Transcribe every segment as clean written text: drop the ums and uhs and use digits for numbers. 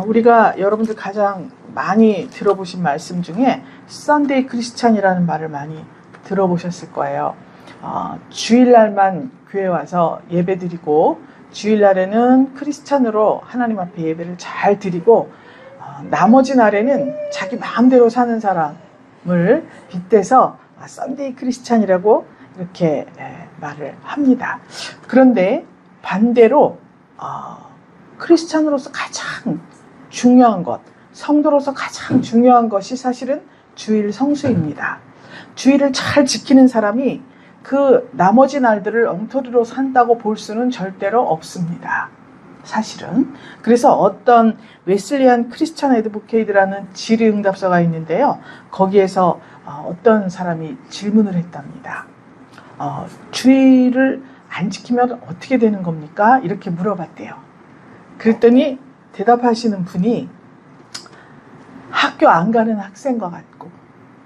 우리가 여러분들 가장 많이 들어보신 말씀 중에 썬데이 크리스찬이라는 말을 많이 들어보셨을 거예요. 주일날만 교회 와서 예배 드리고 주일날에는 크리스찬으로 하나님 앞에 예배를 잘 드리고 나머지 날에는 자기 마음대로 사는 사람을 빗대서 썬데이 크리스찬이라고 이렇게 말을 합니다. 그런데 반대로 크리스찬으로서 가장 중요한 것, 성도로서 가장 중요한 것이 사실은 주일 성수입니다. 주일을 잘 지키는 사람이 그 나머지 날들을 엉터리로 산다고 볼 수는 절대로 없습니다. 사실은. 그래서 어떤 웨슬리안 크리스천 애드보케이트라는 질의응답서가 있는데요. 거기에서 어떤 사람이 질문을 했답니다. 주일을 안 지키면 어떻게 되는 겁니까? 이렇게 물어봤대요. 그랬더니 대답하시는 분이 학교 안 가는 학생과 같고,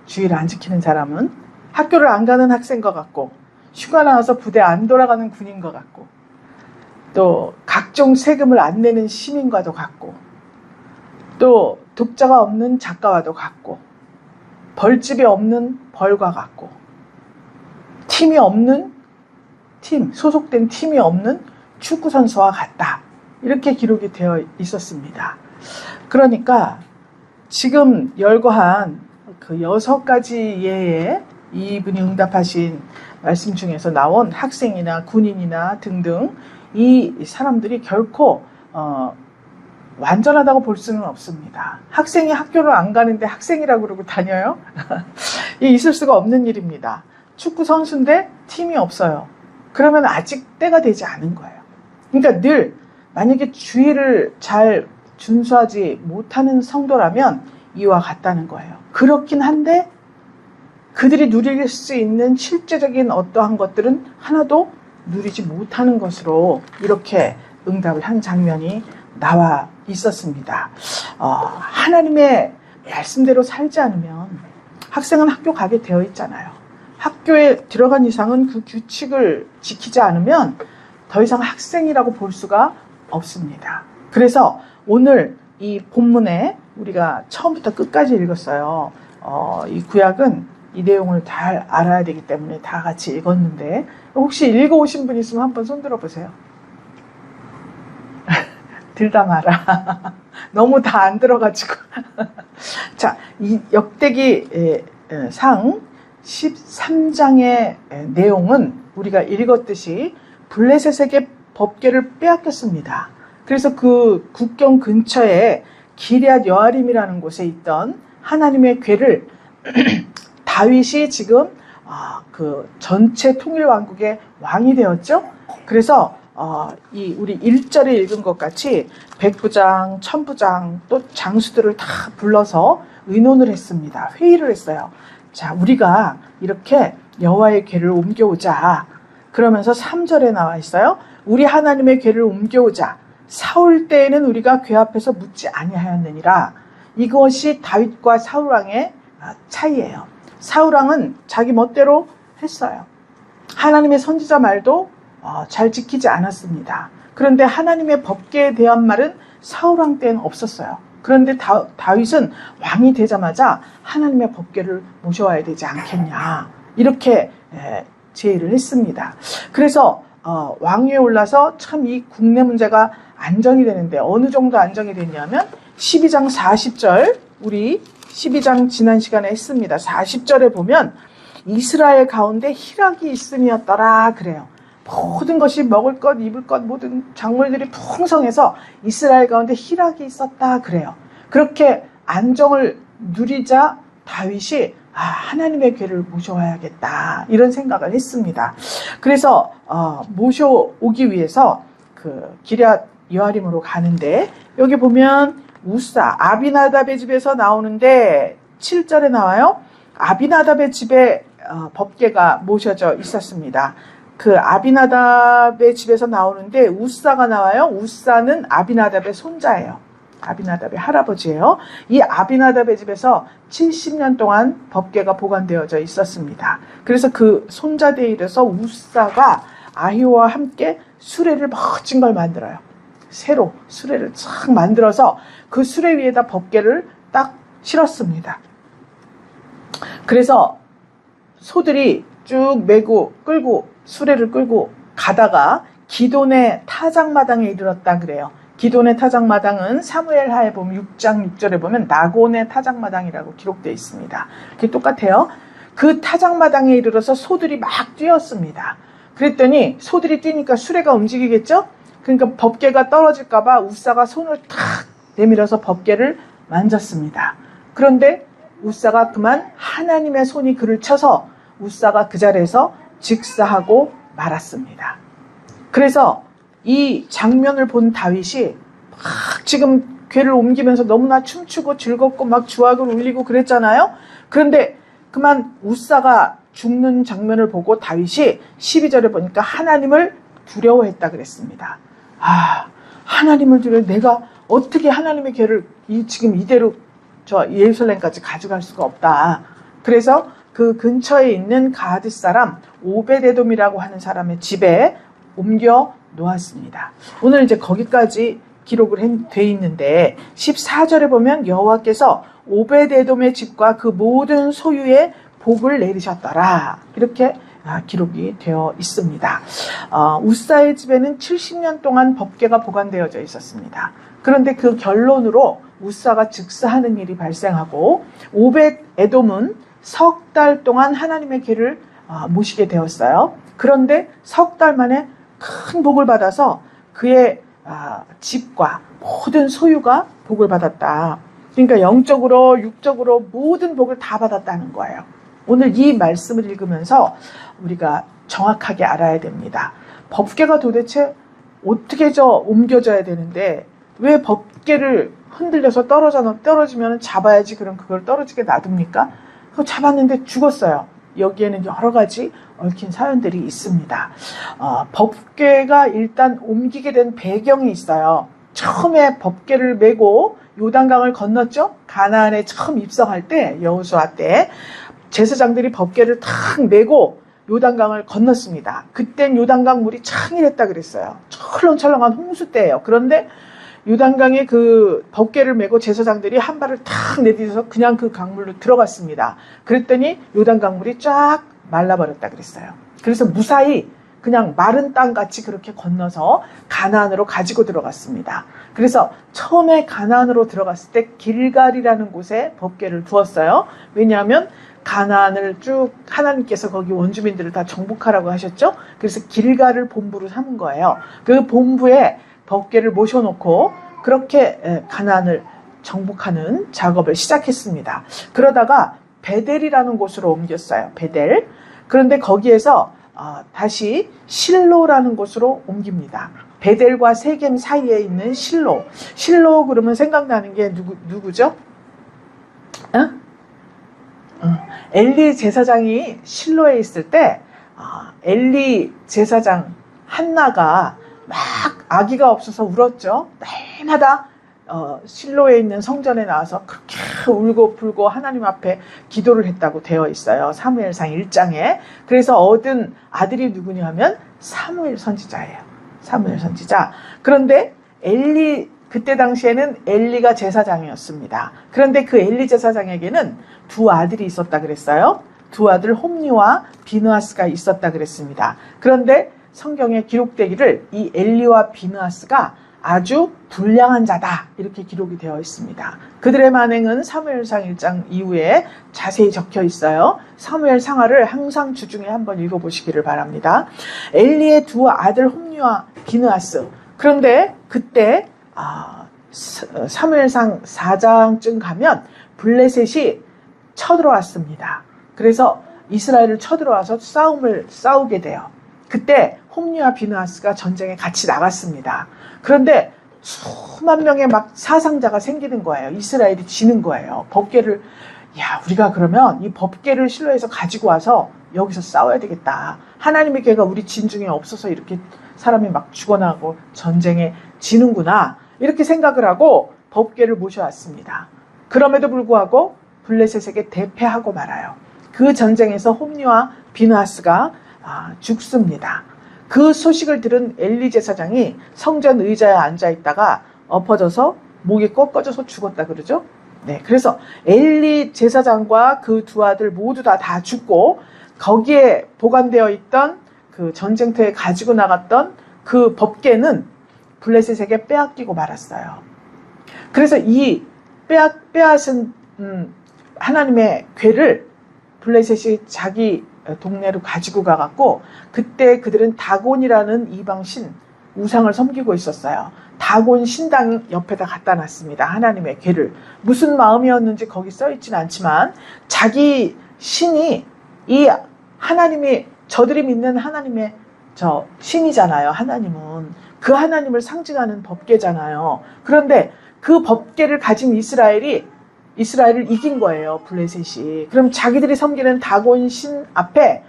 주일 안 지키는 사람은 학교를 안 가는 학생과 같고, 휴가 나와서 부대 안 돌아가는 군인과 같고, 또 각종 세금을 안 내는 시민과도 같고, 또 독자가 없는 작가와도 같고, 벌집이 없는 벌과 같고, 소속된 팀이 없는 축구선수와 같다. 이렇게 기록이 되어 있었습니다. 그러니까 지금 열거한 그 6가지 예에 이분이 응답하신 말씀 중에서 나온 학생이나 군인이나 등등 이 사람들이 결코 완전하다고 볼 수는 없습니다. 학생이 학교를 안 가는데 학생이라고 그러고 다녀요? 있을 수가 없는 일입니다. 축구 선수인데 팀이 없어요. 그러면 아직 때가 되지 않은 거예요. 그러니까 늘 만약에 주의를 잘 준수하지 못하는 성도라면 이와 같다는 거예요. 그렇긴 한데 그들이 누릴 수 있는 실제적인 어떠한 것들은 하나도 누리지 못하는 것으로 이렇게 응답을 한 장면이 나와 있었습니다. 하나님의 말씀대로 살지 않으면 학생은 학교 가게 되어 있잖아요. 학교에 들어간 이상은 그 규칙을 지키지 않으면 더 이상 학생이라고 볼 수가 없습니다. 그래서 오늘 이 본문에 우리가 처음부터 끝까지 읽었어요. 이 구약은 이 내용을 잘 알아야 되기 때문에 다 같이 읽었는데 혹시 읽어오신 분 있으면 한번 손 들어보세요. 들다 마라. 너무 다 안 들어가지고. 자, 이 역대기 상 13장의 내용은 우리가 읽었듯이 블레셋에게 법궤를 빼앗겼습니다. 그래서 그 국경 근처에 기럇 여아림이라는 곳에 있던 하나님의 궤를 다윗이 지금 그 전체 통일 왕국의 왕이 되었죠. 그래서 우리 1절에 읽은 것 같이 백부장, 천부장 또 장수들을 다 불러서 의논을 했습니다. 회의를 했어요. 자, 우리가 이렇게 여호와의 궤를 옮겨오자. 그러면서 3절에 나와 있어요. 우리 하나님의 궤를 옮겨오자. 사울 때에는 우리가 궤 앞에서 묻지 아니하였느니라. 이것이 다윗과 사울 왕의 차이예요. 사울 왕은 자기 멋대로 했어요. 하나님의 선지자 말도 잘 지키지 않았습니다. 그런데 하나님의 법궤에 대한 말은 사울 왕 때는 없었어요. 그런데 다윗은 왕이 되자마자 하나님의 법궤를 모셔와야 되지 않겠냐 이렇게 제의를 했습니다. 그래서 왕위에 올라서 참 이 국내 문제가 안정이 되는데 어느 정도 안정이 됐냐면 12장 40절 우리 12장 지난 시간에 했습니다. 40절에 보면 이스라엘 가운데 희락이 있음이었더라 그래요. 모든 것이 먹을 것, 입을 것, 모든 작물들이 풍성해서 이스라엘 가운데 희락이 있었다 그래요. 그렇게 안정을 누리자 다윗이 하나님의 궤를 모셔와야겠다 이런 생각을 했습니다. 그래서 모셔오기 위해서 그 기럇 여아림으로 가는데 여기 보면 우사 아비나답의 집에서 나오는데 7절에 나와요. 아비나답의 집에 법궤가 모셔져 있었습니다. 그 아비나답의 집에서 나오는데 우사가 나와요. 우사는 아비나답의 손자예요. 아비나답의 할아버지예요. 이 아비나답의 집에서 70년 동안 법궤가 보관되어져 있었습니다. 그래서 그 손자대에 이르러서 우사가 아히오와 함께 수레를 멋진 걸 만들어요. 새로 수레를 쫙 만들어서 그 수레 위에다 법궤를 딱 실었습니다. 그래서 소들이 쭉 메고 끌고 수레를 끌고 가다가 기돈의 타작마당에 이르렀다 그래요. 기돈의 타작마당은 사무엘하에 보면 6장 6절에 보면 나곤의 타작마당이라고 기록되어 있습니다. 그게 똑같아요. 그 타작마당에 이르러서 소들이 막 뛰었습니다. 그랬더니 소들이 뛰니까 수레가 움직이겠죠? 그러니까 법궤가 떨어질까 봐 우사가 손을 탁 내밀어서 법궤를 만졌습니다. 그런데 우사가 그만 하나님의 손이 그를 쳐서 우사가 그 자리에서 즉사하고 말았습니다. 그래서 이 장면을 본 다윗이 막 지금 궤를 옮기면서 너무나 춤추고 즐겁고 막 주악을 울리고 그랬잖아요. 그런데 그만 우사가 죽는 장면을 보고 다윗이 12절에 보니까 하나님을 두려워했다 그랬습니다. 하나님을 두려워, 내가 어떻게 하나님의 궤를 지금 이대로 저 예루살렘까지 가져갈 수가 없다. 그래서 그 근처에 있는 가드 사람 오벳에돔이라고 하는 사람의 집에 옮겨 놓았습니다. 오늘 이제 거기까지 기록을 돼 있는데 14절에 보면 여호와께서 오벳에돔의 집과 그 모든 소유에 복을 내리셨더라. 이렇게 기록이 되어 있습니다. 우사의 집에는 70년 동안 법궤가 보관되어져 있었습니다. 그런데 그 결론으로 우사가 즉사하는 일이 발생하고 오벳에돔은 석 달 동안 하나님의 궤를 모시게 되었어요. 그런데 석 달 만에 큰 복을 받아서 그의 집과 모든 소유가 복을 받았다. 그러니까 영적으로 육적으로 모든 복을 다 받았다는 거예요. 오늘 이 말씀을 읽으면서 우리가 정확하게 알아야 됩니다. 법궤가 도대체 어떻게 옮겨져야 되는데 왜 법궤를 흔들려서 떨어지면 잡아야지, 그럼 그걸 떨어지게 놔둡니까? 그거 잡았는데 죽었어요. 여기에는 여러 가지 얽힌 사연들이 있습니다. 법궤가 일단 옮기게 된 배경이 있어요. 처음에 법궤를 메고 요단강을 건넜죠. 가나안에 처음 입성할 때, 여호수아 때 제사장들이 법궤를 탁 메고 요단강을 건넜습니다. 그땐 요단강 물이 창일했다 그랬어요. 철렁철렁한 홍수 때예요. 그런데 요단강에 그 법궤를 메고 제사장들이 한 발을 탁 내딛어서 그냥 그 강물로 들어갔습니다. 그랬더니 요단강 물이 쫙 말라버렸다 그랬어요. 그래서 무사히 그냥 마른 땅같이 그렇게 건너서 가나안으로 가지고 들어갔습니다. 그래서 처음에 가나안으로 들어갔을 때 길갈이라는 곳에 법궤를 두었어요. 왜냐하면 가나안을 쭉 하나님께서 거기 원주민들을 다 정복하라고 하셨죠. 그래서 길갈을 본부로 삼은 거예요. 그 본부에 법궤를 모셔놓고 그렇게 가나안을 정복하는 작업을 시작했습니다. 그러다가 베델이라는 곳으로 옮겼어요. 베델. 그런데 거기에서 다시 실로라는 곳으로 옮깁니다. 베델과 세겜 사이에 있는 실로. 실로 그러면 생각나는 게 누구죠? 엘리 제사장이 실로에 있을 때 엘리 제사장 한나가 막 아기가 없어서 울었죠. 날마다 실로에 있는 성전에 나와서 그렇게 울고 불고 하나님 앞에 기도를 했다고 되어 있어요. 사무엘상 1장에. 그래서 얻은 아들이 누구냐 하면 사무엘 선지자예요. 사무엘 선지자. 그런데 그때 당시에는 엘리가 제사장이었습니다. 그런데 그 엘리 제사장에게는 두 아들이 있었다 그랬어요. 두 아들 홈니와 비느하스가 있었다 그랬습니다. 그런데 성경에 기록되기를 이 엘리와 비느하스가 아주 불량한 자다 이렇게 기록이 되어 있습니다. 그들의 만행은 사무엘상 1장 이후에 자세히 적혀 있어요. 사무엘 상하를 항상 주중에 한번 읽어보시기를 바랍니다. 엘리의 두 아들 홈니와 비느하스. 그런데 그때 사무엘상 4장쯤 가면 블레셋이 쳐들어왔습니다. 그래서 이스라엘을 쳐들어와서 싸우게 돼요. 그때 홈니와 비느하스가 전쟁에 같이 나갔습니다. 그런데 수만 명의 막 사상자가 생기는 거예요. 이스라엘이 지는 거예요. 법궤를 우리가 그러면 이 법궤를 실로에서 가지고 와서 여기서 싸워야 되겠다. 하나님의 궤가 우리 진중에 없어서 이렇게 사람이 막 죽어나고 전쟁에 지는구나. 이렇게 생각을 하고 법궤를 모셔왔습니다. 그럼에도 불구하고 블레셋에게 대패하고 말아요. 그 전쟁에서 홈니와 비느하스가 죽습니다. 그 소식을 들은 엘리 제사장이 성전 의자에 앉아 있다가 엎어져서 목이 꺾어져서 죽었다 그러죠. 네, 그래서 엘리 제사장과 그 두 아들 모두 다 죽고 거기에 보관되어 있던 그 전쟁터에 가지고 나갔던 그 법궤는 블레셋에게 빼앗기고 말았어요. 그래서 이 빼앗은 하나님의 궤를 블레셋이 자기 동네로 가지고 가갖고 그때 그들은 다곤이라는 이방신 우상을 섬기고 있었어요. 다곤 신당 옆에다 갖다 놨습니다. 하나님의 궤를. 무슨 마음이었는지 거기 써있지는 않지만 자기 신이 이 하나님이 저들이 믿는 하나님의 저 신이잖아요. 하나님은 그 하나님을 상징하는 법궤잖아요. 그런데 그 법궤를 가진 이스라엘을 이긴 거예요. 블레셋이. 그럼 자기들이 섬기는 다곤 신 앞에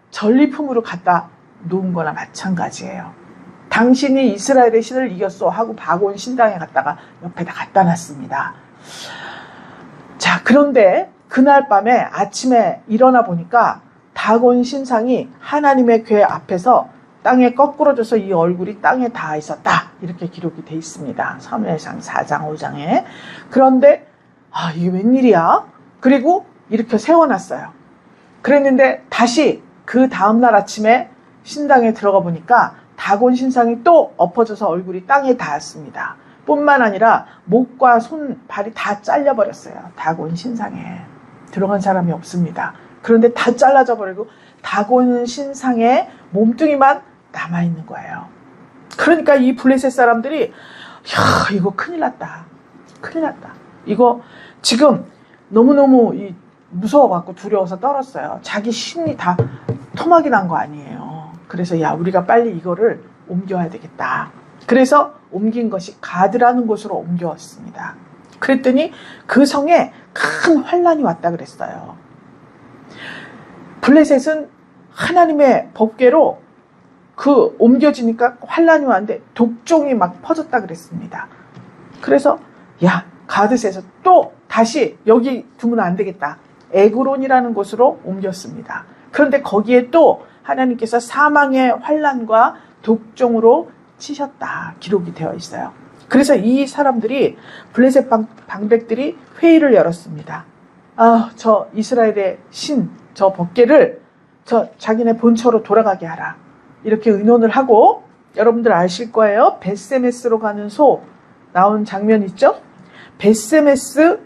전리품으로 갖다 놓은 거나 마찬가지예요. 당신이 이스라엘의 신을 이겼어 하고 다곤 신당에 갔다가 옆에다 갖다 놨습니다. 자, 그런데 그날 밤에 아침에 일어나 보니까 다곤 신상이 하나님의 궤 앞에서 땅에 거꾸러져서 이 얼굴이 땅에 닿아 있었다. 이렇게 기록이 돼 있습니다. 사무엘상 4장 5장에. 그런데 이게 웬일이야? 그리고 이렇게 세워놨어요. 그랬는데 다시 그 다음날 아침에 신당에 들어가 보니까 다곤 신상이 또 엎어져서 얼굴이 땅에 닿았습니다. 뿐만 아니라 목과 손, 발이 다 잘려버렸어요. 다곤 신상에. 들어간 사람이 없습니다. 그런데 다 잘라져 버리고 다곤 신상의 몸뚱이만 남아있는 거예요. 그러니까 이 블레셋 사람들이 이거 큰일 났다. 큰일 났다. 이거 지금 너무너무 무서워갖고 두려워서 떨었어요. 자기 신이 다 토막이 난 거 아니에요. 그래서 우리가 빨리 이거를 옮겨야 되겠다. 그래서 옮긴 것이 가드라는 곳으로 옮겨왔습니다. 그랬더니 그 성에 큰 환란이 왔다 그랬어요. 블레셋은 하나님의 법궤로 그 옮겨지니까 환란이 왔는데 독종이 막 퍼졌다 그랬습니다. 그래서 가드에서 또 다시 여기 두면 안 되겠다. 에그론이라는 곳으로 옮겼습니다. 그런데 거기에 또 하나님께서 사망의 환란과 독종으로 치셨다. 기록이 되어 있어요. 그래서 이 사람들이 블레셋 방백들이 회의를 열었습니다. 저 이스라엘의 신, 저 법궤를 저 자기네 본처로 돌아가게 하라. 이렇게 의논을 하고 여러분들 아실 거예요. 벳세메스로 가는 소 나온 장면 있죠? 벳세메스로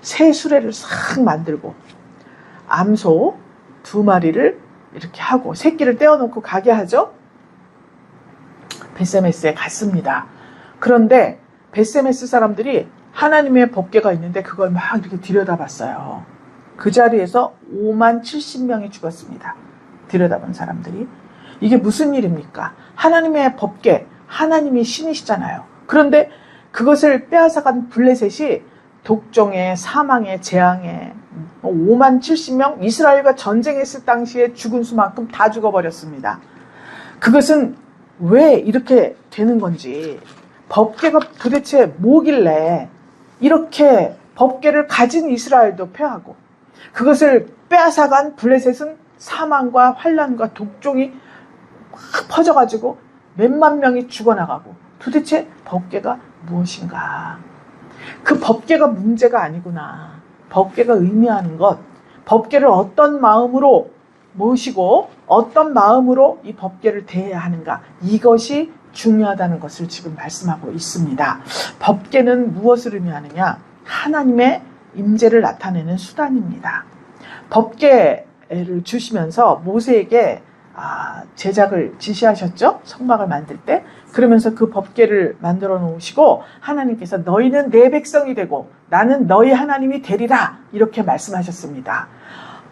새 수레를 싹 만들고 암소 2마리를 이렇게 하고 새끼를 떼어놓고 가게 하죠. 벳세메스에 갔습니다. 그런데 벳세메스 사람들이 하나님의 법궤가 있는데 그걸 막 이렇게 들여다봤어요. 그 자리에서 5만 70명이 죽었습니다. 들여다본 사람들이. 이게 무슨 일입니까? 하나님의 법궤, 하나님이 신이시잖아요. 그런데 그것을 빼앗아간 블레셋이 독종에 사망에 재앙에 5만 70명 이스라엘과 전쟁했을 당시에 죽은 수만큼 다 죽어버렸습니다. 그것은 왜 이렇게 되는 건지 법궤가 도대체 뭐길래 이렇게 법궤를 가진 이스라엘도 패하고 그것을 빼앗아간 블레셋은 사망과 환란과 독종이 막 퍼져가지고 몇만 명이 죽어나가고 도대체 법궤가 무엇인가? 그 법궤가 문제가 아니구나. 법궤가 의미하는 것, 법궤를 어떤 마음으로 모시고 어떤 마음으로 이 법궤를 대해야 하는가, 이것이 중요하다는 것을 지금 말씀하고 있습니다. 법궤는 무엇을 의미하느냐? 하나님의 임재를 나타내는 수단입니다. 법궤를 주시면서 모세에게 제작을 지시하셨죠. 성막을 만들 때. 그러면서 그 법궤를 만들어 놓으시고 하나님께서 너희는 내 백성이 되고 나는 너희 하나님이 되리라 이렇게 말씀하셨습니다.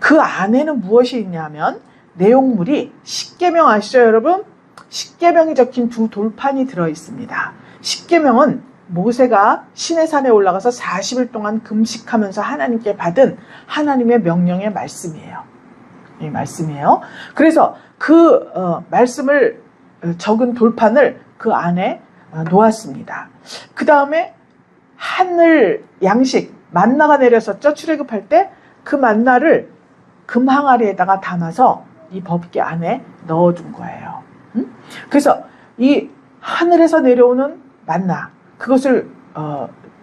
그 안에는 무엇이 있냐면 내용물이 십계명 아시죠 여러분? 십계명이 적힌 2 돌판이 들어있습니다. 십계명은 모세가 시내산에 올라가서 40일 동안 금식하면서 하나님께 받은 하나님의 명령의 말씀이에요. 이 말씀이에요. 그래서 그 말씀을 적은 돌판을 그 안에 놓았습니다. 그 다음에 하늘 양식 만나가 내렸었죠. 출애굽할 때 그 만나를 금 항아리에다가 담아서 이 법궤 안에 넣어둔 거예요. 그래서 이 하늘에서 내려오는 만나, 그것을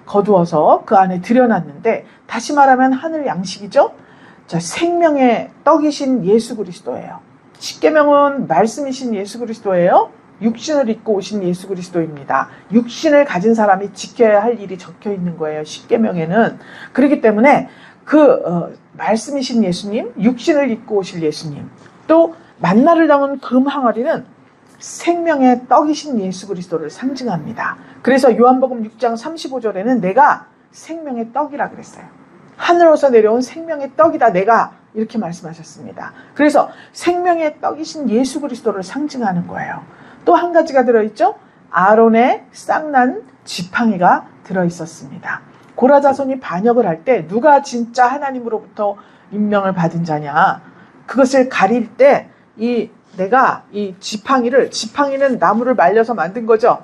거두어서 그 안에 들여놨는데, 다시 말하면 하늘 양식이죠. 자, 생명의 떡이신 예수 그리스도예요. 십계명은 말씀이신 예수 그리스도예요. 육신을 입고 오신 예수 그리스도입니다. 육신을 가진 사람이 지켜야 할 일이 적혀 있는 거예요, 십계명에는. 그렇기 때문에 그 말씀이신 예수님, 육신을 입고 오실 예수님, 또 만나를 담은 금 항아리는 생명의 떡이신 예수 그리스도를 상징합니다. 그래서 요한복음 6장 35절에는 내가 생명의 떡이라 그랬어요. 하늘에서 내려온 생명의 떡이다 내가, 이렇게 말씀하셨습니다. 그래서 생명의 떡이신 예수 그리스도를 상징하는 거예요. 또 한 가지가 들어있죠. 아론의 쌍난 지팡이가 들어있었습니다. 고라 자손이 반역을 할 때 누가 진짜 하나님으로부터 임명을 받은 자냐, 그것을 가릴 때 내가 이 지팡이는 나무를 말려서 만든 거죠.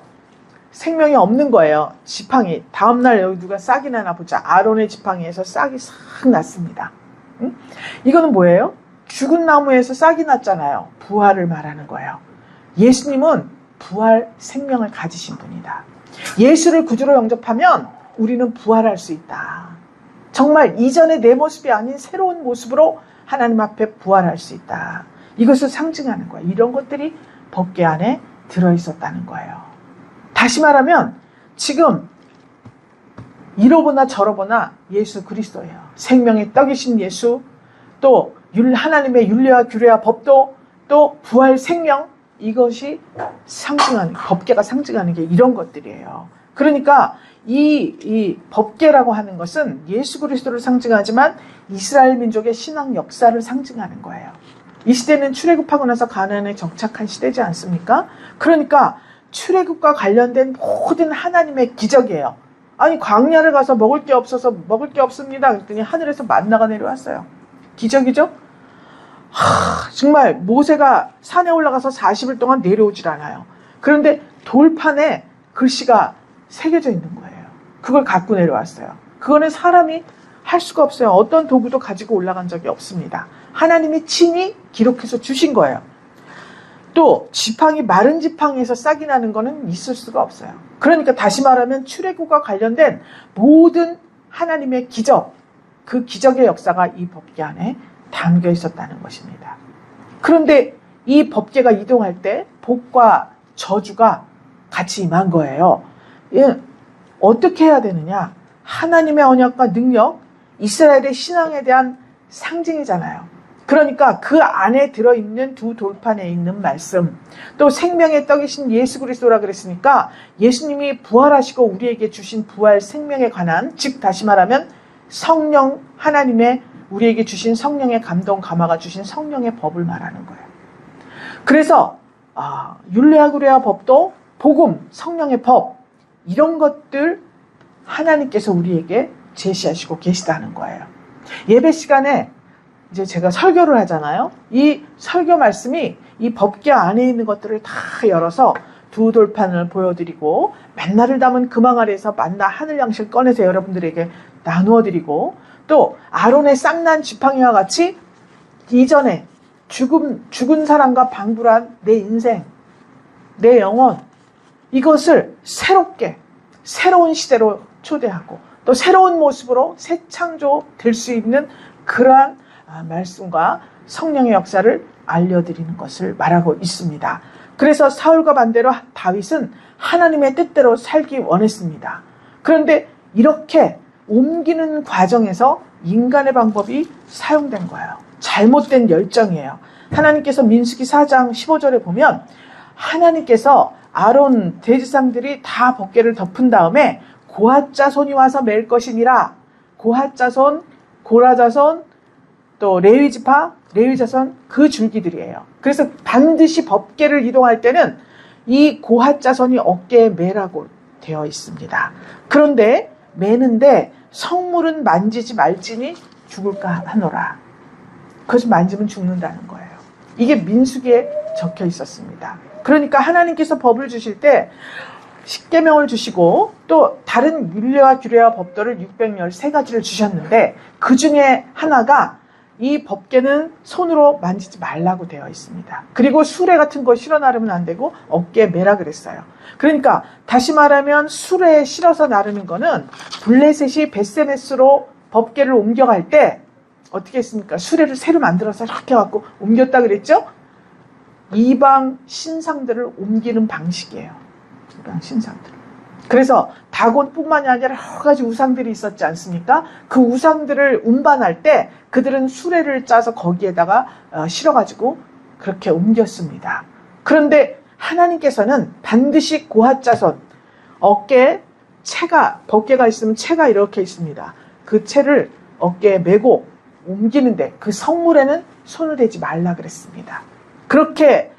생명이 없는 거예요, 지팡이. 다음날 여기 누가 싹이 나나 보자. 아론의 지팡이에서 싹이 싹 났습니다. 이거는 뭐예요? 죽은 나무에서 싹이 났잖아요. 부활을 말하는 거예요. 예수님은 부활 생명을 가지신 분이다. 예수를 구주로 영접하면 우리는 부활할 수 있다. 정말 이전의 내 모습이 아닌 새로운 모습으로 하나님 앞에 부활할 수 있다. 이것을 상징하는 거예요. 이런 것들이 법궤 안에 들어있었다는 거예요. 다시 말하면 지금 이러보나 저러보나 예수 그리스도예요. 생명의 떡이신 예수, 또 하나님의 율례와 규례와 법도, 또 부활 생명, 이것이 상징하는, 법궤가 상징하는 게 이런 것들이에요. 그러니까 이 법궤라고 하는 것은 예수 그리스도를 상징하지만 이스라엘 민족의 신앙 역사를 상징하는 거예요. 이 시대는 출애굽하고 나서 가나안에 정착한 시대지 않습니까? 그러니까 출애굽과 관련된 모든 하나님의 기적이에요. 아니, 광야를 가서 먹을 게 없어서 먹을 게 없습니다 그랬더니 하늘에서 만나가 내려왔어요. 기적이죠? 정말 모세가 산에 올라가서 40일 동안 내려오질 않아요. 그런데 돌판에 글씨가 새겨져 있는 거예요. 그걸 갖고 내려왔어요. 그거는 사람이 할 수가 없어요. 어떤 도구도 가지고 올라간 적이 없습니다. 하나님이 친히 기록해서 주신 거예요. 또 마른 지팡이에서 싹이 나는 거는 있을 수가 없어요. 그러니까 다시 말하면 출애굽과 관련된 모든 하나님의 기적, 그 기적의 역사가 이 법궤 안에 담겨 있었다는 것입니다. 그런데 이 법궤가 이동할 때 복과 저주가 같이 임한 거예요. 어떻게 해야 되느냐? 하나님의 언약과 능력, 이스라엘의 신앙에 대한 상징이잖아요. 그러니까 그 안에 들어있는 두 돌판에 있는 말씀, 또 생명의 떡이신 예수 그리스도라 그랬으니까 예수님이 부활하시고 우리에게 주신 부활 생명에 관한, 즉 다시 말하면 성령, 하나님의 우리에게 주신 성령의 감동, 감화가 주신 성령의 법을 말하는 거예요. 그래서 율례와 규례와 법도 복음, 성령의 법, 이런 것들 하나님께서 우리에게 제시하시고 계시다는 거예요. 예배 시간에 이제 제가 설교를 하잖아요. 이 설교 말씀이 이 법궤 안에 있는 것들을 다 열어서 두 돌판을 보여드리고, 만나를 담은 금왕 아래에서 만나 하늘 양식을 꺼내서 여러분들에게 나누어드리고, 또 아론의 쌍난 지팡이와 같이 이전에 죽은 사람과 방불한 내 인생, 내 영혼, 이것을 새롭게 새로운 시대로 초대하고 또 새로운 모습으로 새 창조 될 수 있는 그러한 말씀과 성령의 역사를 알려드리는 것을 말하고 있습니다. 그래서 사울과 반대로 다윗은 하나님의 뜻대로 살기 원했습니다. 그런데 이렇게 옮기는 과정에서 인간의 방법이 사용된 거예요. 잘못된 열정이에요. 하나님께서 민수기 4장 15절에 보면 하나님께서 아론 대지상들이 다 법궤를 덮은 다음에 고핫 자손이 와서 맬 것이니라. 고핫 자손, 고라 자손, 또 레위 지파, 레위 자손, 그 줄기들이에요. 그래서 반드시 법궤를 이동할 때는 이 고핫 자손이 어깨에 매라고 되어 있습니다. 그런데 매는데 성물은 만지지 말지니 죽을까 하노라. 그것을 만지면 죽는다는 거예요. 이게 민수기에 적혀 있었습니다. 그러니까 하나님께서 법을 주실 때 십계명을 주시고 또 다른 율례와 규례와 법도를 613가지를 주셨는데 그 중에 하나가 이 법궤는 손으로 만지지 말라고 되어 있습니다. 그리고 수레 같은 거 실어 나르면 안 되고 어깨에 매라 그랬어요. 그러니까 다시 말하면 수레에 실어서 나르는 거는 블레셋이 벳세메스로 법궤를 옮겨갈 때 어떻게 했습니까? 수레를 새로 만들어서 이렇게 해갖고 옮겼다 그랬죠? 이방 신상들을 옮기는 방식이에요. 이방 신상들. 그래서 다곤뿐만이 아니라 여러 가지 우상들이 있었지 않습니까? 그 우상들을 운반할 때 그들은 수레를 짜서 거기에다가 실어가지고 그렇게 옮겼습니다. 그런데 하나님께서는 반드시 고핫 자손, 어깨에 채가, 법궤가 있으면 채가 이렇게 있습니다. 그 채를 어깨에 메고 옮기는데 그 성물에는 손을 대지 말라 그랬습니다. 그렇게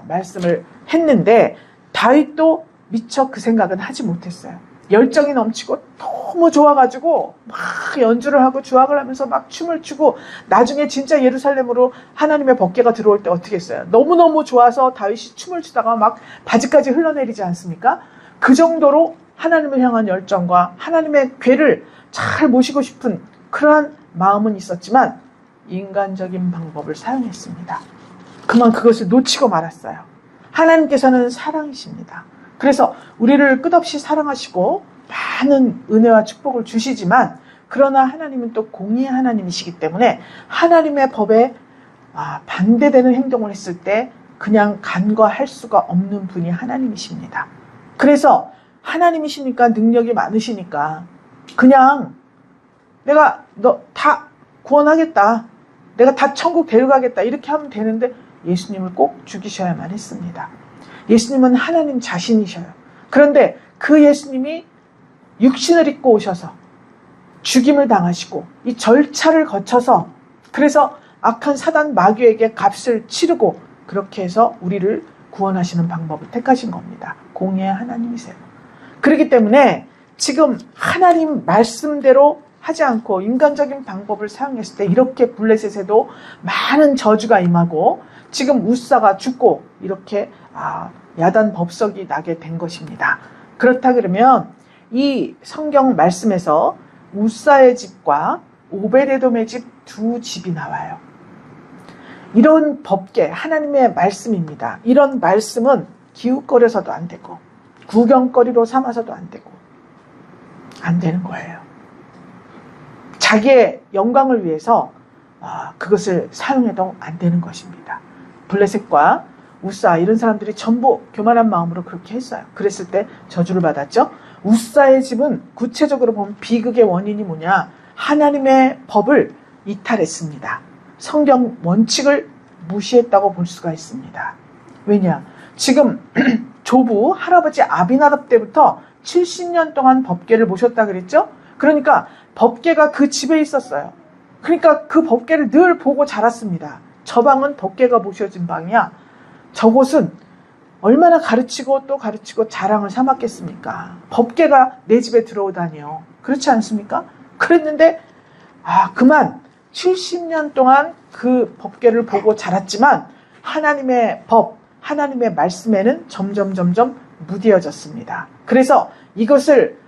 말씀을 했는데 다윗도 미처 그 생각은 하지 못했어요. 열정이 넘치고 너무 좋아가지고 막 연주를 하고 주악을 하면서 막 춤을 추고 나중에 진짜 예루살렘으로 하나님의 법궤가 들어올 때 어떻게 했어요? 너무너무 좋아서 다윗이 춤을 추다가 막 바지까지 흘러내리지 않습니까? 그 정도로 하나님을 향한 열정과 하나님의 궤를 잘 모시고 싶은 그러한 마음은 있었지만 인간적인 방법을 사용했습니다. 그만 그것을 놓치고 말았어요. 하나님께서는 사랑이십니다. 그래서 우리를 끝없이 사랑하시고 많은 은혜와 축복을 주시지만 그러나 하나님은 또 공의의 하나님이시기 때문에 하나님의 법에 반대되는 행동을 했을 때 그냥 간과할 수가 없는 분이 하나님이십니다. 그래서 하나님이시니까 능력이 많으시니까 그냥 내가 너 다 구원하겠다. 내가 다 천국 데려가겠다. 이렇게 하면 되는데 예수님을 꼭 죽이셔야만 했습니다. 예수님은 하나님 자신이셔요. 그런데 그 예수님이 육신을 입고 오셔서 죽임을 당하시고 이 절차를 거쳐서 그래서 악한 사단 마귀에게 값을 치르고 그렇게 해서 우리를 구원하시는 방법을 택하신 겁니다. 공의의 하나님이세요. 그렇기 때문에 지금 하나님 말씀대로 하지 않고 인간적인 방법을 사용했을 때 이렇게 블레셋에도 많은 저주가 임하고 지금 우사가 죽고 이렇게 야단 법석이 나게 된 것입니다. 그렇다 그러면 이 성경 말씀에서 우사의 집과 오베데돔의 집 두 집이 나와요. 이런 법궤, 하나님의 말씀입니다. 이런 말씀은 기웃거려서도 안 되고 구경거리로 삼아서도 안 되고 안 되는 거예요. 자기의 영광을 위해서 그것을 사용해도 안 되는 것입니다. 블레셋과 우사 이런 사람들이 전부 교만한 마음으로 그렇게 했어요. 그랬을 때 저주를 받았죠. 우사의 집은 구체적으로 보면 비극의 원인이 뭐냐? 하나님의 법을 이탈했습니다. 성경 원칙을 무시했다고 볼 수가 있습니다. 왜냐? 지금 조부 할아버지 아비나답 때부터 70년 동안 법궤를 모셨다 그랬죠? 그러니까 법궤가 그 집에 있었어요. 그러니까 그 법궤를 늘 보고 자랐습니다. 저 방은 법궤가 모셔진 방이야. 저곳은 얼마나 가르치고 또 가르치고 자랑을 삼았겠습니까? 법궤가 내 집에 들어오다니요. 그렇지 않습니까? 그랬는데 그만 70년 동안 그 법궤를 보고 자랐지만 하나님의 법, 하나님의 말씀에는 점점 무뎌졌습니다. 그래서 이것을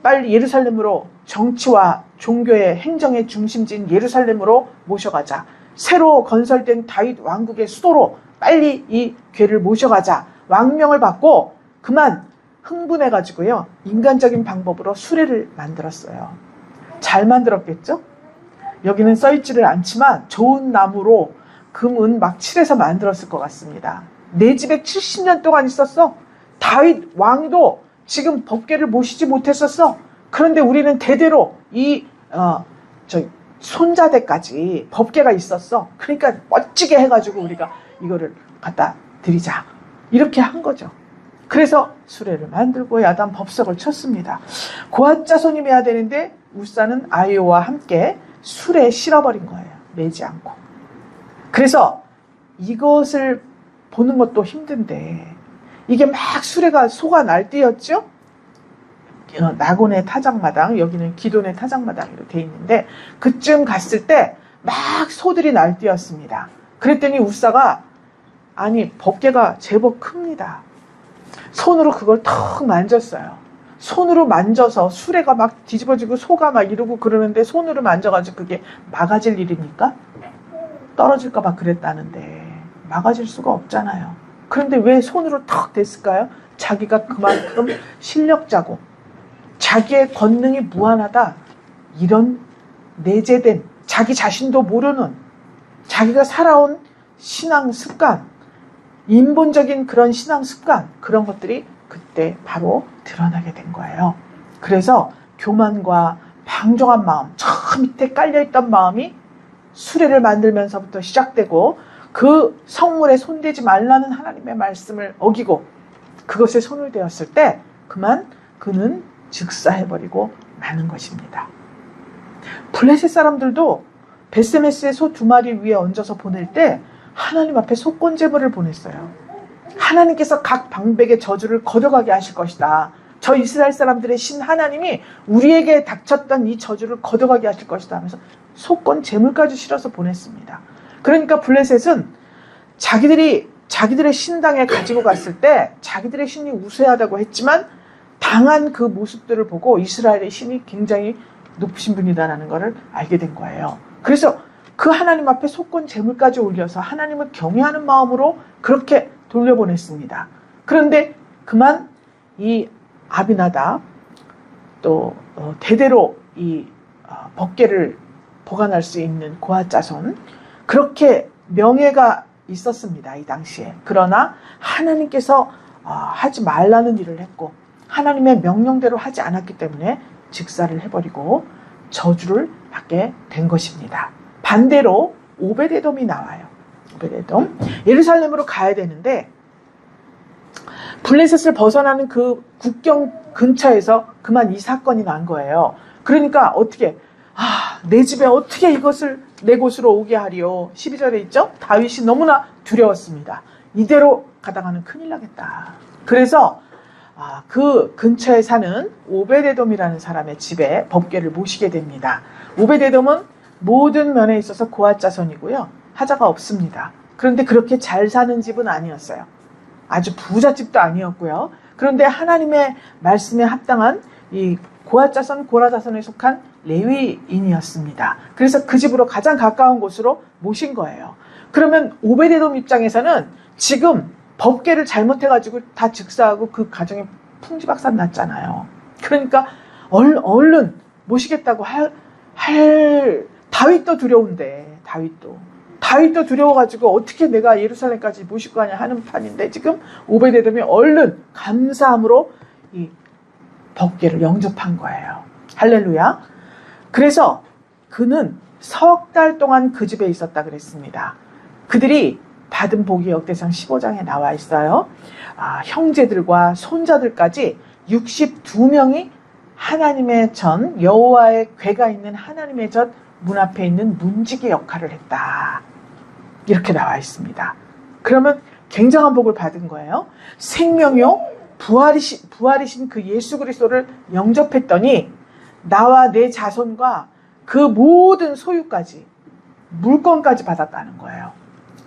빨리 예루살렘으로 정치와 종교의 행정의 중심지인 예루살렘으로 모셔가자. 새로 건설된 다윗 왕국의 수도로 빨리 이 궤를 모셔가자. 왕명을 받고 그만 흥분해가지고요. 인간적인 방법으로 수레를 만들었어요. 잘 만들었겠죠? 여기는 써있지를 않지만 좋은 나무로 금은 막 칠해서 만들었을 것 같습니다. 내 집에 70년 동안 있었어. 다윗 왕도 지금 법궤를 모시지 못했었어. 그런데 우리는 대대로 이 손자대까지 법궤가 있었어. 그러니까 멋지게 해가지고 우리가 이거를 갖다 드리자. 이렇게 한 거죠. 그래서 수레를 만들고 야단 법석을 쳤습니다. 고핫 자손이 매야 되는데 우사는 아이오와 함께 수레에 실어버린 거예요. 매지 않고. 그래서 이것을 보는 것도 힘든데 이게 막 수레가 소가 날뛰었죠. 나곤의 타작마당, 여기는 기돈의 타작마당으로 돼 있는데 그쯤 갔을 때 막 소들이 날뛰었습니다. 그랬더니 우사가 법궤가 제법 큽니다. 손으로 그걸 턱 만졌어요. 손으로 만져서 수레가 막 뒤집어지고 소가 막 이러고 그러는데 손으로 만져가지고 그게 막아질 일입니까? 떨어질까 봐 그랬다는데 막아질 수가 없잖아요. 그런데 왜 손으로 턱 댔을까요? 자기가 그만큼 실력자고 자기의 권능이 무한하다, 이런 내재된 자기 자신도 모르는 자기가 살아온 신앙 습관, 인본적인 그런 신앙 습관, 그런 것들이 그때 바로 드러나게 된 거예요. 그래서 교만과 방종한 마음, 저 밑에 깔려있던 마음이 수레를 만들면서부터 시작되고, 그 성물에 손대지 말라는 하나님의 말씀을 어기고 그것에 손을 대었을 때 그만 그는 즉사해버리고 마는 것입니다. 블레셋 사람들도 베스메스의 소 2마리 위에 얹어서 보낼 때 하나님 앞에 속건 제물을 보냈어요. 하나님께서 각 방백의 저주를 거둬가게 하실 것이다. 저 이스라엘 사람들의 신 하나님이 우리에게 닥쳤던 이 저주를 거둬가게 하실 것이다 하면서 속건 제물까지 실어서 보냈습니다. 그러니까 블레셋은 자기들의 신당에 가지고 갔을 때 자기들의 신이 우세하다고 했지만 당한 그 모습들을 보고 이스라엘의 신이 굉장히 높으신 분이다라는 것을 알게 된 거예요. 그래서 그 하나님 앞에 속건 제물까지 올려서 하나님을 경외하는 마음으로 그렇게 돌려보냈습니다. 그런데 그만 이 아비나답 또 대대로 이 법궤를 보관할 수 있는 고핫 자손, 그렇게 명예가 있었습니다. 이 당시에. 그러나 하나님께서 하지 말라는 일을 했고 하나님의 명령대로 하지 않았기 때문에 즉사를 해버리고 저주를 받게 된 것입니다. 반대로 오베데돔이 나와요. 오베데돔. 예루살렘으로 가야 되는데 블레셋을 벗어나는 그 국경 근처에서 그만 이 사건이 난 거예요. 그러니까 어떻게, 내 집에 어떻게 이것을 내 곳으로 오게 하리요. 12절에 있죠? 다윗이 너무나 두려웠습니다. 이대로 가다가는 큰일 나겠다. 그래서 그 근처에 사는 오베데돔이라는 사람의 집에 법궤를 모시게 됩니다. 오베데돔은 모든 면에 있어서 고핫 자손이고요. 하자가 없습니다. 그런데 그렇게 잘 사는 집은 아니었어요. 아주 부잣집도 아니었고요. 그런데 하나님의 말씀에 합당한 이 고핫 자손, 고라 자손에 속한 레위인이었습니다. 그래서 그 집으로 가장 가까운 곳으로 모신 거예요. 그러면 오베데돔 입장에서는 지금 법궤를 잘못해가지고 다 즉사하고 그 가정에 풍지박산 났잖아요. 그러니까 얼른 모시겠다고 할 다윗도 두려운데 다윗도 두려워가지고 어떻게 내가 예루살렘까지 모실 거 아냐 하는 판인데 지금 오베데돔이 얼른 감사함으로 이 법궤를 영접한 거예요. 할렐루야. 그래서 그는 석 달 동안 그 집에 있었다 그랬습니다. 그들이 받은 복이 역대상 15장에 나와 있어요. 형제들과 손자들까지 62명이 하나님의 전, 여호와의 궤가 있는 하나님의 전 문 앞에 있는 문지기 역할을 했다. 이렇게 나와 있습니다. 그러면 굉장한 복을 받은 거예요. 생명이요, 부활이신 그 예수 그리스도를 영접했더니 나와 내 자손과 그 모든 소유까지, 물건까지 받았다는 거예요.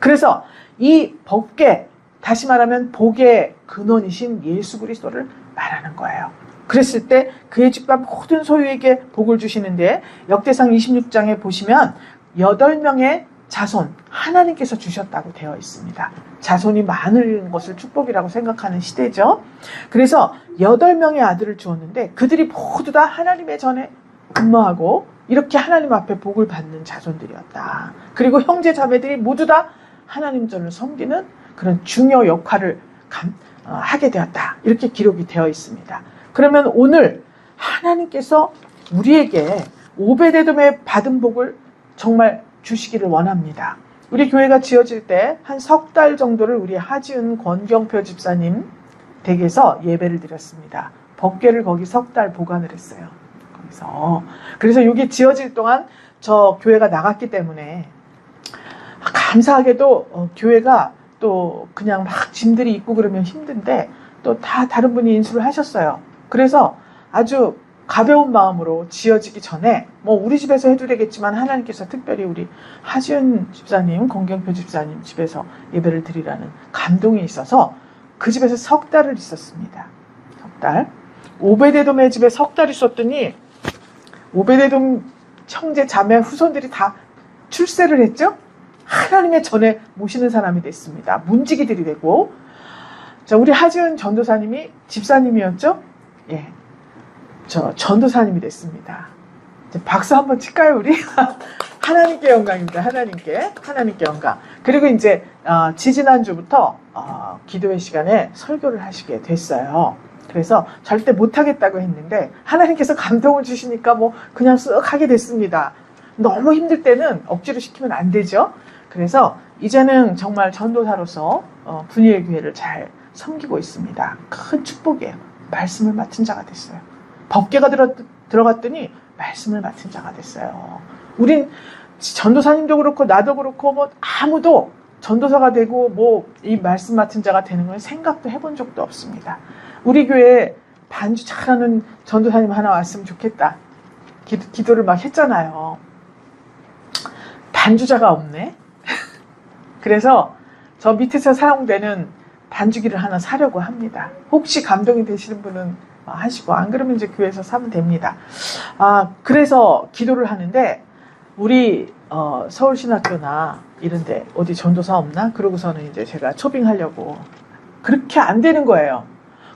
그래서 이 법궤, 다시 말하면 복의 근원이신 예수 그리스도를 말하는 거예요. 그랬을 때 그의 집과 모든 소유에게 복을 주시는데 역대상 26장에 보시면 8명의 자손, 하나님께서 주셨다고 되어 있습니다. 자손이 많은 것을 축복이라고 생각하는 시대죠. 그래서 8명의 아들을 주었는데 그들이 모두 다 하나님의 전에 근무하고 이렇게 하나님 앞에 복을 받는 자손들이었다. 그리고 형제 자매들이 모두 다 하나님 전을 섬기는 그런 중요 역할을 하게 되었다. 이렇게 기록이 되어 있습니다. 그러면 오늘 하나님께서 우리에게 오베데돔의 받은 복을 정말 주시기를 원합니다. 우리 교회가 지어질 때 한 석 달 정도를 우리 하지은 권경표 집사님 댁에서 예배를 드렸습니다. 법궤를 거기 석 달 보관을 했어요. 그래서 이게 지어질 동안 저 교회가 나갔기 때문에 감사하게도 교회가 또 그냥 막 짐들이 있고 그러면 힘든데 또 다 다른 분이 인수를 하셨어요. 그래서 아주 가벼운 마음으로 지어지기 전에 우리 집에서 해도 되겠지만 하나님께서 특별히 우리 하지은 집사님, 권경표 집사님 집에서 예배를 드리라는 감동이 있어서 그 집에서 석 달을 있었습니다. 석 달. 오베데돔의 집에 석 달 있었더니 오베데돔 형제 자매 후손들이 다 출세를 했죠. 하나님의 전에 모시는 사람이 됐습니다. 문지기들이 되고. 자, 우리 하지은 전도사님이 집사님이었죠. 예, 저 전도사님이 됐습니다. 이제 박수 한번 칠까요, 우리? 하나님께 영광입니다. 하나님께 영광. 그리고 이제 지지난주부터 기도회 시간에 설교를 하시게 됐어요. 그래서 절대 못하겠다고 했는데 하나님께서 감동을 주시니까 뭐 그냥 쓱 하게 됐습니다. 너무 힘들 때는 억지로 시키면 안 되죠. 그래서 이제는 정말 전도사로서 분이엘 교회를 잘 섬기고 있습니다. 큰 축복이에요. 말씀을 맡은 자가 됐어요. 법궤가 들어갔더니 말씀을 맡은 자가 됐어요. 우린 전도사님도 그렇고 나도 그렇고 뭐 아무도 전도사가 되고 뭐 이 말씀 맡은 자가 되는 걸 생각도 해본 적도 없습니다. 우리 교회에 반주 잘하는 전도사님 하나 왔으면 좋겠다. 기도를 막 했잖아요. 반주자가 없네. 그래서 저 밑에서 사용되는 반주기를 하나 사려고 합니다. 혹시 감동이 되시는 분은 하시고, 안 그러면 이제 교회에서 사면 됩니다. 그래서 기도를 하는데 우리 서울신학교나 이런데 어디 전도사 없나? 그러고서는 이제 제가 초빙하려고 그렇게 안 되는 거예요.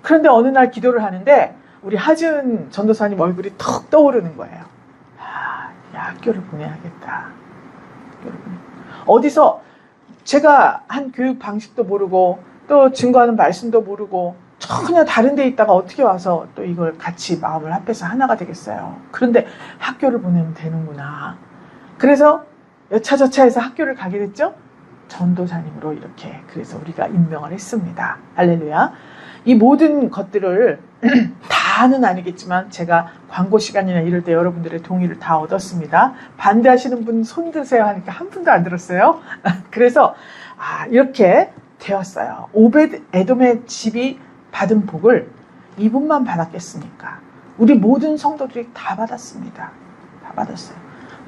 그런데 어느 날 기도를 하는데 우리 하지은 전도사님 얼굴이 턱 떠오르는 거예요. 학교를 보내야겠다. 어디서 제가 한 교육 방식도 모르고 또 증거하는 말씀도 모르고 전혀 다른 데 있다가 어떻게 와서 또 이걸 같이 마음을 합해서 하나가 되겠어요. 그런데 학교를 보내면 되는구나. 그래서 여차저차해서 학교를 가게 됐죠. 전도사님으로 이렇게. 그래서 우리가 임명을 했습니다. 할렐루야. 이 모든 것들을 다는 아니겠지만 제가 광고 시간이나 이럴 때 여러분들의 동의를 다 얻었습니다. 반대하시는 분 손 드세요 하니까 한 분도 안 들었어요. 그래서 이렇게 되었어요. 오벳 에돔의 집이 받은 복을 이분만 받았겠습니까? 우리 모든 성도들이 다 받았습니다. 다 받았어요.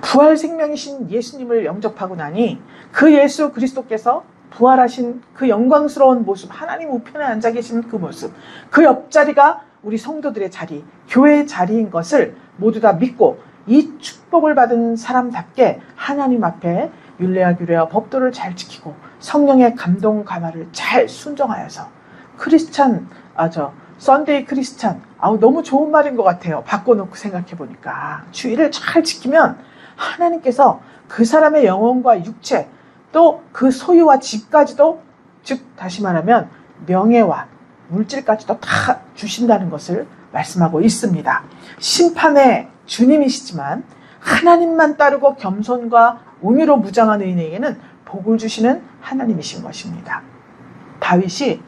부활 생명이신 예수님을 영접하고 나니 그 예수 그리스도께서 부활하신 그 영광스러운 모습, 하나님 우편에 앉아 계신 그 모습, 그 옆자리가 우리 성도들의 자리, 교회의 자리인 것을 모두 다 믿고 이 축복을 받은 사람답게 하나님 앞에 율례와 규례와 법도를 잘 지키고 성령의 감동 감화를 잘 순종하여서 썬데이 크리스찬, 너무 좋은 말인 것 같아요. 바꿔놓고 생각해 보니까 주의를 잘 지키면 하나님께서 그 사람의 영혼과 육체 또 그 소유와 집까지도, 즉 다시 말하면 명예와 물질까지도 다 주신다는 것을 말씀하고 있습니다. 심판의 주님이시지만 하나님만 따르고 겸손과 의미로 무장한 의인에게는 복을 주시는 하나님이신 것입니다. 다윗이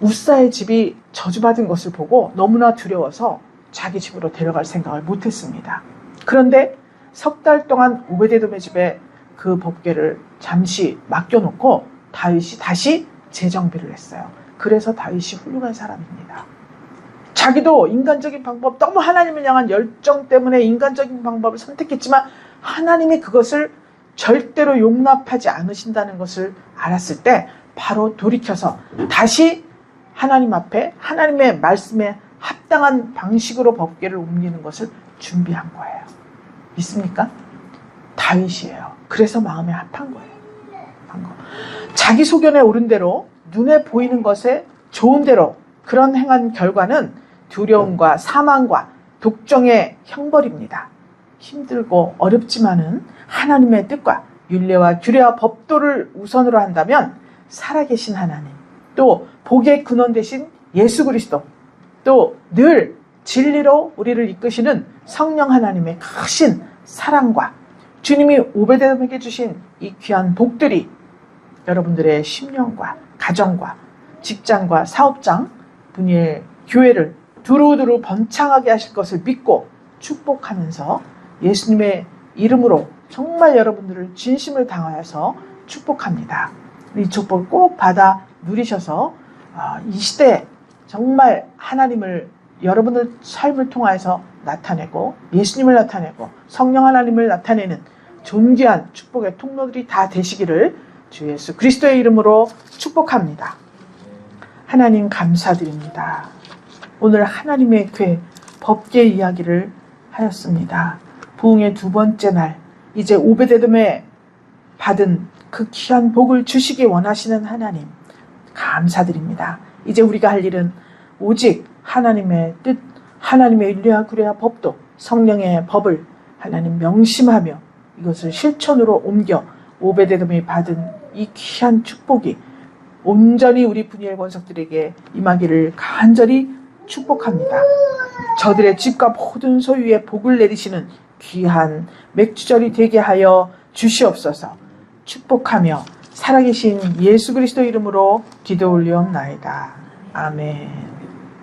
우사의 집이 저주받은 것을 보고 너무나 두려워서 자기 집으로 데려갈 생각을 못했습니다. 그런데 석 달 동안 오베데돔의 집에 그 법궤를 잠시 맡겨놓고 다윗이 다시 재정비를 했어요. 그래서 다윗이 훌륭한 사람입니다. 자기도 인간적인 방법, 너무 하나님을 향한 열정 때문에 인간적인 방법을 선택했지만 하나님이 그것을 절대로 용납하지 않으신다는 것을 알았을 때 바로 돌이켜서 다시 하나님 앞에 하나님의 말씀에 합당한 방식으로 법궤를 옮기는 것을 준비한 거예요. 믿습니까? 다윗이에요. 그래서 마음에 합한 거예요. 자기 소견에 옳은 대로 눈에 보이는 것에 좋은 대로 그런 행한 결과는 두려움과 사망과 독정의 형벌입니다. 힘들고 어렵지만은 하나님의 뜻과 율례와 규례와 법도를 우선으로 한다면 살아계신 하나님, 또 복의 근원 되신 예수 그리스도, 또 늘 진리로 우리를 이끄시는 성령 하나님의 크신 사랑과 주님이 오베데돔에게 주신 이 귀한 복들이 여러분들의 심령과 가정과 직장과 사업장, 분이엘 교회를 두루두루 번창하게 하실 것을 믿고 축복하면서 예수님의 이름으로 정말 여러분들을 진심을 당하여서 축복합니다. 이 축복을 꼭 받아 누리셔서 이 시대에 정말 하나님을 여러분의 삶을 통하여서 나타내고 예수님을 나타내고 성령 하나님을 나타내는 존귀한 축복의 통로들이 다 되시기를 주 예수 그리스도의 이름으로 축복합니다. 하나님 감사드립니다. 오늘 하나님의 궤 법궤 이야기를 하였습니다. 부흥의 두 번째 날, 이제 오베데돔에 받은 그 귀한 복을 주시기 원하시는 하나님, 감사드립니다. 이제 우리가 할 일은 오직 하나님의 뜻, 하나님의 윤리와 규례와 법도, 성령의 법을 하나님 명심하며 이것을 실천으로 옮겨 오베데돔이 받은 이 귀한 축복이 온전히 우리 분이엘 권속들에게 임하기를 간절히 축복합니다. 저들의 집과 모든 소유에 복을 내리시는 귀한 맥주절이 되게 하여 주시옵소서. 축복하며 살아계신 예수 그리스도 이름으로 기도 올리옵나이다. 아멘.